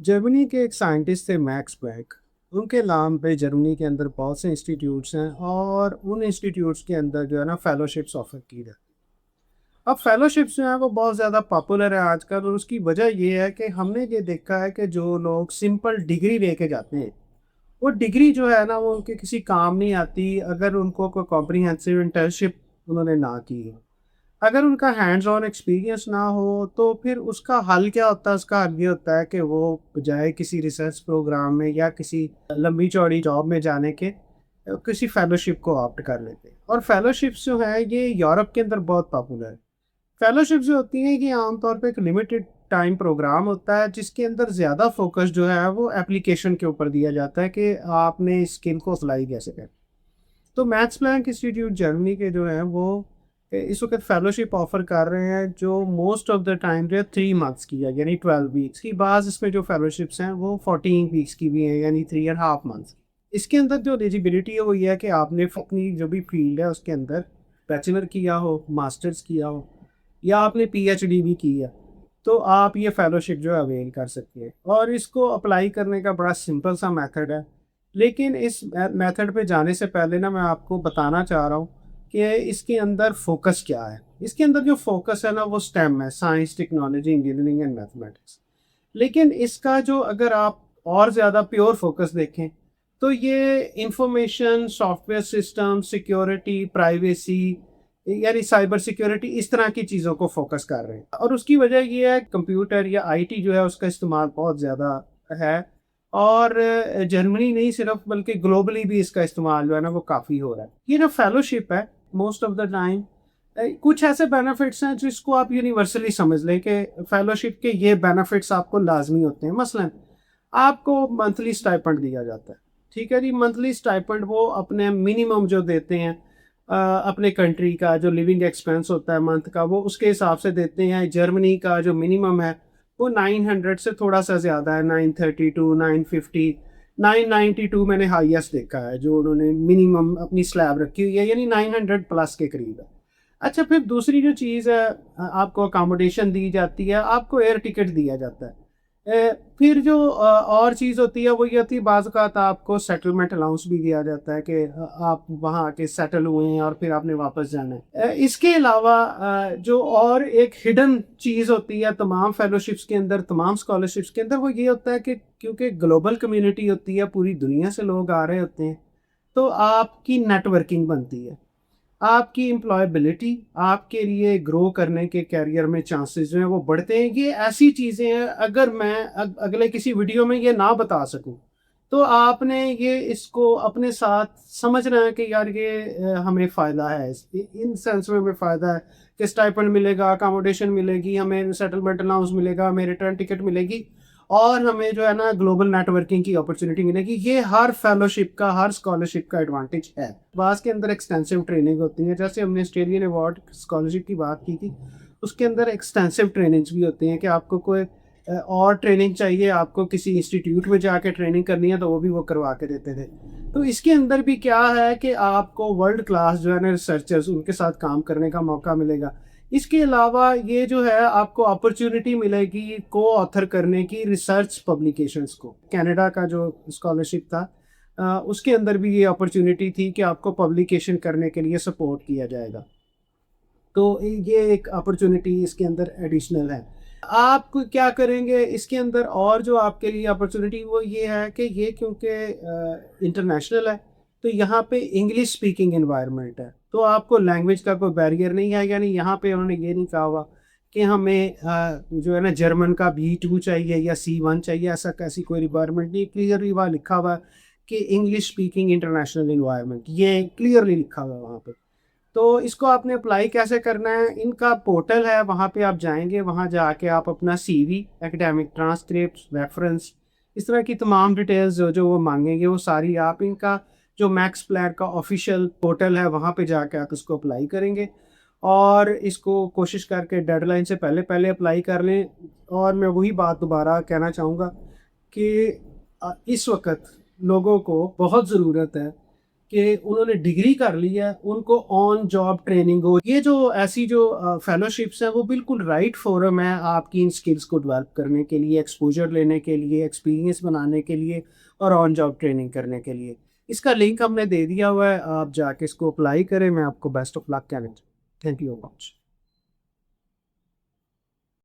Germany के एक scientist थे मैक्स प्लैंक। उनके नाम पे जर्मनी के अंदर बहुत से इंस्टीट्यूट्स हैं और उन इंस्टीट्यूट्स के अंदर जो है ना फेलोशिप्स ऑफर की जाती है। अब फेलोशिप्स जो है वो बहुत ज़्यादा पॉपुलर है आजकल, और उसकी वजह ये है कि हमने ये देखा है कि जो लोग सिंपल डिग्री लेके जाते हैं, वो डिग्री जो है ना वो उनके किसी काम नहीं आती अगर उनको कोई कॉम्प्रिहेंसिव इंटर्नशिप उन्होंने ना की हो। अगर उनका हैंड्स ऑन एक्सपीरियंस ना हो तो फिर उसका हल क्या होता है? उसका हल ये होता है कि वो बजाय किसी रिसर्च प्रोग्राम में या किसी लंबी चौड़ी जॉब में जाने के किसी फेलोशिप को ऑप्ट कर लेते हैं। और फेलोशिप्स जो है ये यूरोप के अंदर बहुत पॉपुलर है। फेलोशिप्स जो होती हैं कि आमतौर पे एक लिमिटेड टाइम प्रोग्राम होता है जिसके अंदर ज़्यादा फोकस जो है वो एप्लीकेशन के ऊपर दिया जाता है कि आपने इस स्किल को अप्लाई कैसे करें। तो मैक्स प्लैंक इंस्टीट्यूट जर्मनी के जो है वो इस वक्त फेलोशिप ऑफर कर रहे हैं जो मोस्ट ऑफ द टाइम जो है 3 मंथ्स की है, यानी 12 वीक्स की। बाद इसमें जो फेलोशिप्स हैं वो 14 वीक्स की भी हैं, यानी 3.5 मंथ्स। इसके अंदर जो एलिजिबिलिटी है वो ये है कि आपने अपनी जो भी फील्ड है उसके अंदर बैचलर किया हो, मास्टर्स किया हो, या आपने पीएचडी भी की है, तो आप ये फेलोशिप जो है अवेल कर सकते हैं। और इसको अप्लाई करने का बड़ा सिंपल सा मेथड है। लेकिन इस मेथड पे जाने से पहले ना मैं आपको बताना चाह रहा हूँ कि इसके अंदर फोकस क्या है। इसके अंदर जो फोकस है ना वो स्टेम है, science, technology, engineering and mathematics. लेकिन इसका जो अगर आप और ज़्यादा प्योर फोकस देखें तो ये information, software system, security, privacy, यानी साइबर सिक्योरिटी, इस तरह की चीज़ों को फोकस कर रहे हैं। और उसकी वजह ये है कंप्यूटर या आईटी जो है उसका इस्तेमाल बहुत ज़्यादा है। और जर्मनी नहीं सिर्फ बल्कि ग्लोबली भी इसका इस्तेमाल जो है ना वो काफ़ी हो रहा है। ये जो फेलोशिप है मोस्ट ऑफ द टाइम कुछ ऐसे बेनिफिट्स हैं जिसको आप यूनिवर्सली समझ लें कि फेलोशिप के ये बेनिफिट्स आपको लाजमी होते हैं। मसलन आपको मंथली स्टाइपेंड दिया जाता है। ठीक है जी, मंथली स्टाइपेंड वो अपने मिनिमम जो देते हैं अपने कंट्री का जो लिविंग एक्सपेंस होता है मंथ का वो उसके हिसाब से देते हैं। जर्मनी का जो मिनिमम है वो 900 से थोड़ा सा ज़्यादा है, 932, 950, 992 मैंने हाईएस्ट देखा है जो उन्होंने मिनिमम अपनी स्लैब रखी हुई है, यानी 900 प्लस के करीब है। अच्छा, फिर दूसरी जो चीज़ है, आपको अकोमोडेशन दी जाती है, आपको एयर टिकट दिया जाता है। फिर जो और चीज़ होती है वो ये होती है बाज़ औक़ात आपको सेटलमेंट अलाउंस भी दिया जाता है कि आप वहाँ आके सेटल हुए हैं और फिर आपने वापस जाना है। इसके अलावा जो और एक हिडन चीज़ होती है तमाम फेलोशिप्स के अंदर, तमाम स्कॉलरशिप्स के अंदर, वो ये होता है कि क्योंकि ग्लोबल कम्युनिटी होती है, पूरी दुनिया से लोग आ रहे होते हैं, तो आपकी नेटवर्किंग बनती है। आपकी एम्प्लॉयबिलिटी, आपके लिए ग्रो करने के करियर में चांसेस जो हैं वो बढ़ते हैं। ये ऐसी चीज़ें हैं, अगर मैं अगले किसी वीडियो में ये ना बता सकूं तो आपने ये इसको अपने साथ समझना है कि यार ये हमें फ़ायदा है, इन सेंस में हमें फ़ायदा है कि स्टाइपेंड मिलेगा, अकोमोडेशन मिलेगी, हमें सेटलमेंट अलाउंस मिलेगा, हमें रिटर्न टिकट मिलेगी, और हमें जो है ना ग्लोबल नेटवर्किंग की अपॉर्चुनिटी मिलेगी। ये हर फेलोशिप का, हर स्कॉलरशिप का एडवांटेज है। बास के अंदर एक्सटेंसिव ट्रेनिंग होती है, जैसे हमने ऑस्ट्रेलियन अवार्ड स्कॉलरशिप की बात की थी, उसके अंदर एक्सटेंसिव ट्रेनिंग्स भी होती हैं कि आपको कोई और ट्रेनिंग चाहिए, आपको किसी इंस्टीट्यूट में जाके ट्रेनिंग करनी है तो वो भी वो करवा के देते थे। तो इसके अंदर भी क्या है कि आपको वर्ल्ड क्लास जो है ना रिसर्चर्स, उनके साथ काम करने का मौका मिलेगा। इसके अलावा ये जो है आपको अपॉर्चुनिटी मिलेगी को ऑथर करने की रिसर्च पब्लिकेशंस को। कनाडा का जो स्कॉलरशिप था उसके अंदर भी ये अपॉर्चुनिटी थी कि आपको पब्लिकेशन करने के लिए सपोर्ट किया जाएगा। तो ये एक अपॉर्चुनिटी इसके अंदर एडिशनल है। आप क्या करेंगे इसके अंदर, और जो आपके लिए अपॉर्चुनिटी वो ये है कि ये क्योंकि इंटरनेशनल है तो यहाँ पे इंग्लिश स्पीकिंग एनवायरनमेंट है, तो आपको लैंग्वेज का कोई बैरियर नहीं है। यानी यहाँ पे उन्होंने ये नहीं कहा हुआ कि हमें जो है ना जर्मन का B2 चाहिए या C1 चाहिए, ऐसा कैसी कोई रिक्वायरमेंट नहीं। क्लियरली वहाँ लिखा हुआ कि इंग्लिश स्पीकिंग इंटरनेशनल एनवायरनमेंट, ये क्लियरली लिखा हुआ है वहाँ पे। तो इसको आपने अप्लाई कैसे करना है? इनका पोर्टल है, वहाँ पे आप जाएंगे, वहाँ जाके आप अपना CV, एकेडमिक ट्रांसक्रिप्ट, रेफरेंस, इस तरह की तमाम डिटेल्स जो जो वो मांगेंगे वो सारी आप इनका जो मैक्स प्लैंक का ऑफिशियल पोर्टल है वहाँ पे जाके आप इसको अप्लाई करेंगे। और इसको कोशिश करके डेडलाइन से पहले पहले अप्लाई कर लें। और मैं वही बात दोबारा कहना चाहूँगा कि इस वक्त लोगों को बहुत ज़रूरत है कि उन्होंने डिग्री कर ली है, उनको ऑन जॉब ट्रेनिंग हो। ये जो ऐसी जो फेलोशिप्स हैं वो बिल्कुल राइट फोरम है आपकी इन स्किल्स को डेवलप करने के लिए, एक्सपोजर लेने के लिए, एक्सपीरियंस बनाने के लिए और ऑन जॉब ट्रेनिंग करने के लिए। इसका लिंक हमने दे दिया हुआ है, आप जाके इसको अप्लाई करें। मैं आपको बेस्ट ऑफ लक कहना चाहूँ। Thank you very much.